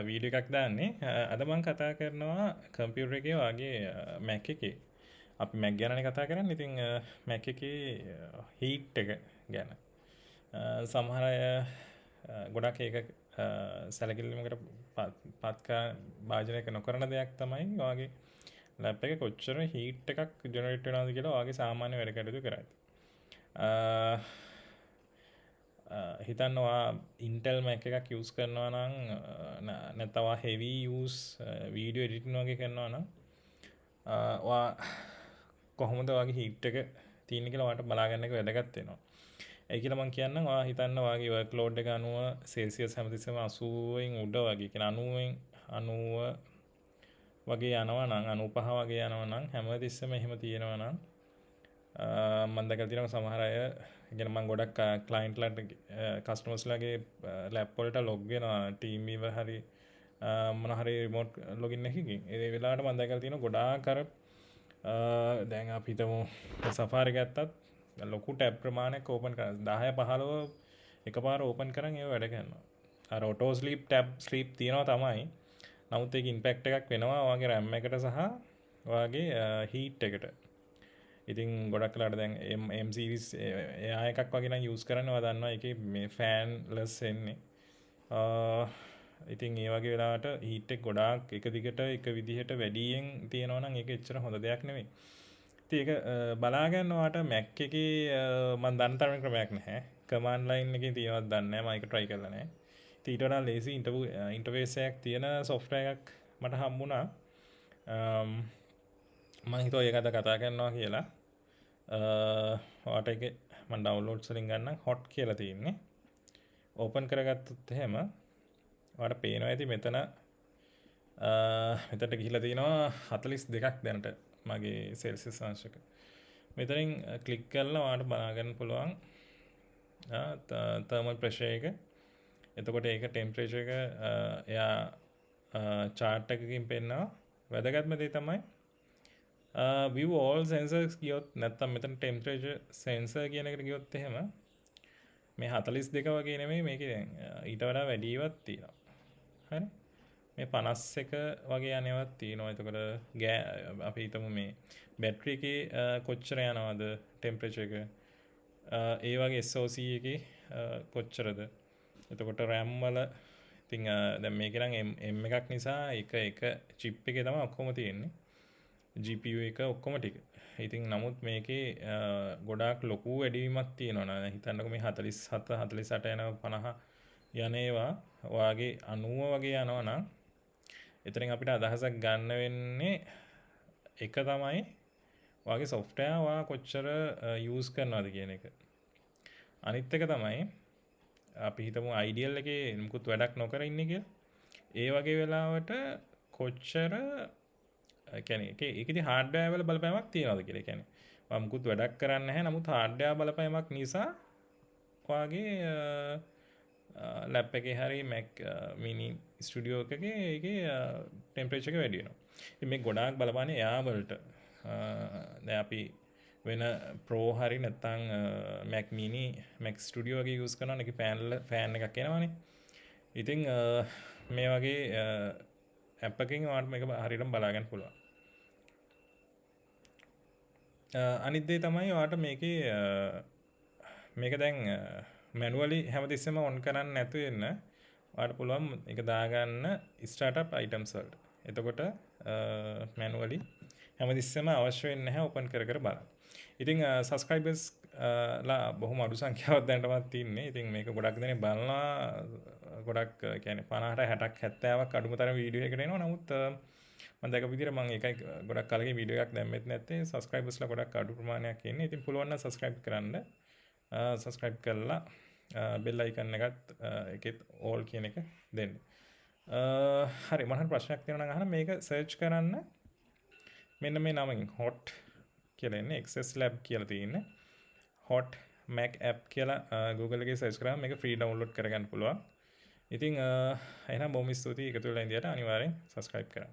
Video එකක් දාන්නේ. අද මම කතා කරනවා කම්පියුටර් එකේ වගේ Mac එකේ. අපි Mac ගැනනේ කතා කරන්නේ. ඉතින් Mac එකේ heat එක ගැන. සමහර අය ගොඩක් ඒක සැලකිලිමකට පත් භාජනයක නොකරන දෙයක් තමයි ඔයාගේ ලැප් එක කොච්චර heat එකක් ජෙනරේට් වෙනවද කියලා ඔයාගේ සාමාන්‍ය වැඩ කටයුතු කරද්දී. හිතන්නවා ඉන්ටෙල් Mac එකක් යූස් කරනවා නම් නැත්නම් හෙවි යූස් වීඩියෝ එඩිටින් වගේ කරනවා නම් ඔයා කොහොමද ඔයාගේ හීට් එක තියෙන්නේ කියලා ඔයාලට බලා ගන්න එක වැදගත් වෙනවා. ඒ කියලා මම කියන්නම් ඔයා හිතන්න ඔයාගේ වර්ක් ලෝඩ් එක අනුව සෙල්සියස් හැමතිස්සෙම 80න් උඩ වගේ කියන 90 වගේ යනවා නම් 95 වගේ යනවා නම් හැමතිස්සෙම එහෙම තියෙනවා නම් මම දැකලා තියෙනවා සමහර අය කියන්නේ මම ගොඩක් ක්ලයන්ට්ලාට කස්ටමර්ස්ලාගේ ලැප් වලට ලොග් වෙනවා ටීම් වීවර් හරි මොන හරි රිමෝට් ලොගින් එකකින් ඒ වෙලාවට මම දැකලා තියෙනවා ගොඩාක් අර දැන් අපි හිතමු සෆාරි ගත්තත් ලොකු ටැබ් ප්‍රමාණයක් ඕපන් කරනවා 10 15 එකපාර ඕපන් කරන් ඒව වැඩ කරනවා අර ඔටෝ ස්ලීප් ටැබ් ස්ලීප් තියෙනවා තමයි නමුත් ඒක ඉම්පැක්ට් එකක් වෙනවා ඔයාගේ RAM එකට සහ ඔයාගේ හීට් එකට ඉතින් ගොඩක් කලාට දැන් M series එයා එකක් වගේ නම් යූස් කරනවා දන්නවා ඒකේ මේ ෆෑන් ලස් එන්නේ ඉතින් ඒ වගේ වෙලාවට හීට් එක ගොඩාක් එක දිගට එක විදිහට වැඩියෙන් තියෙනවා නම් ඒක එච්චර හොඳ දෙයක් නෙවෙයි ඉතින් ඒක බලා ගන්න ඔයාට Mac එකේ මම දන්න තරම් ක්‍රමයක් නැහැ කමාන්ඩ් ලයින් එකේ තියෙනවද දන්නේ නැහැ මම ඒක try කරලා නැහැ ඉතින් ඊට වඩා ලේසි ඉන්ටර්ෆේස් එකක් තියෙන software එකක් මට හම්බුණා මම හිතුවා ඒක අද කතා කරනවා කියලා ඔයාට ඒක මම ඩවුන්ලෝඩ්ස් වලින් ගන්න hot කියලා තියෙන්නේ ඕපන් කරගත්තොත් එහෙම ඔයාට පේනවා ඇති මෙතන මෙතනට ගිහිලා තියෙනවා 42ක් දැනට මගේ සෙල්සියස් අංශක මෙතනින් ක්ලික් කරලා ඔයාට බලා ගන්න පුළුවන් තර්මල් ප්‍රෙෂර් එක එතකොට ඒක ටෙම්පරේචර් එක එයා chart එකකින් පෙන්නනවා වැදගත්ම දේ තමයි view all sensors ගියොත් නැත්තම් මෙතන temperature sensor කියන එකට ගියොත් එහෙම මේ 42 වගේ නෙමෙයි මේකේ දැන් ඊට වඩා වැඩි ඒවාක් තියෙනවා. හරි? මේ 51 වගේ යනේවත් තියෙනවා. එතකොට අපි හිතමු මේ බැටරි එකේ කොච්චර යනවද temperature එක. ඒ වගේ SoC එකේ කොච්චරද. එතකොට RAM වල ඉතින් දැන් මේකේ නම් M එකක් නිසා එක chip එකේ තමයි ඔක්කොම තියෙන්නේ. GPU එක ඔක්කොම ටික. ඉතින් නමුත් මේකේ ගොඩාක් ලොකු වැඩිවීමක් තියෙනවා නේද? හිතන්නකෝ මේ 47 48 යන 50 යන ඒවා ඔයාගේ 90 වගේ යනවා නම් එතනින් අපිට අදහසක් ගන්න වෙන්නේ එක තමයි ඔයාගේ software ඔයා කොච්චර use කරනවද කියන එක. අනිත් එක තමයි අපි හිතමු ideal එකේ මුකුත් වැඩක් නොකර ඉන්නේ කියලා. ඒ වගේ වෙලාවට කොච්චර කියන්නේ ඒකෙදි හાર્ඩ්වෙයාර් වල බලපෑමක් තියනවාද කියලා. ඒ කියන්නේ මම මුකුත් වැඩක් කරන්නේ නැහැ. නමුත් හાર્ඩ්වෙයාර් බලපෑමක් නිසා ඔයාගේ ලැප් එකේ හරි Mac mini ස්ටුඩියෝ එකකේ ඒකේ ටෙම්පරේචර් එක වැඩි වෙනවා. ඉතින් මේ ගොඩාක් බලපාන්නේ එයා වලට. දැන් අපි වෙන Pro හරි නැත්නම් Mac mini Mac Studio වගේ යූස් කරනවා නම් ඒකේ ෆෑන් එකක් එනවනේ. ඉතින් මේ වගේ ඇප් එකකින් ඔයාලට මේක හරියටම බලා ගන්න පුළුවන්. අනිත් දේ තමයි ඔයාලට මේකේ මේක දැන් මැනුවලි හැමතිස්සෙම ඔන් කරන්න නැතු වෙන්න ඔයාලට පුළුවන් ඒක දාගන්න ස්ටාර්ට්අප් අයිටම්ස් වලට. එතකොට මැනුවලි හැමතිස්සෙම අවශ්‍ය වෙන්නේ නැහැ ඕපන් කර කර බලන්න. ඉතින් සබ්ස්ක්‍රයිබර්ස් ලා බොහොම අඩු සංඛ්‍යාවක් දැනටමත් ඉන්නේ. ඉතින් මේක ගොඩක් දෙනෙක් බලනවා ගොඩක් කියන්නේ 50ට 60ක් 70ක් අඩුම තරම වීඩියෝ එකකට එනවා. නමුත් මම දැකපු විදිහට මම ඒකයි ගොඩක් කාලෙකින් වීඩියෝ එකක් දැම්මෙත් නැත්තේ. සබ්ස්ක්‍රයිබර්ස්ලා ගොඩක් අඩු ප්‍රමාණයක් ඉන්නේ. ඉතින් පුළුවන් නම් සබ්ස්ක්‍රයිබ් කරන්න. සබස්ක්‍රයිබ් කරලා බෙල් අයිකන් එකත් එකෙත් ඕල් කියන එක දෙන්න. හරි මම හරි ප්‍රශ්නයක් තියෙනවා නම් අහන්න මේක සර්ච් කරන්න මෙන්න මේ නමකින් hot කියලා එන්නේ XS lab කියලා තියෙන්නේ. hot Mac app කියලා Google එකේ සර්ච් කරාම මේක ෆ්‍රී ඩවුන්ලෝඩ් කරගන්න පුළුවන්. ඉතින් එහෙනම් බොහොම ස්තුතියි එකතු වෙලා ඉඳියට අනිවාර්යෙන් සබස්ක්‍රයිබ් කරන්න.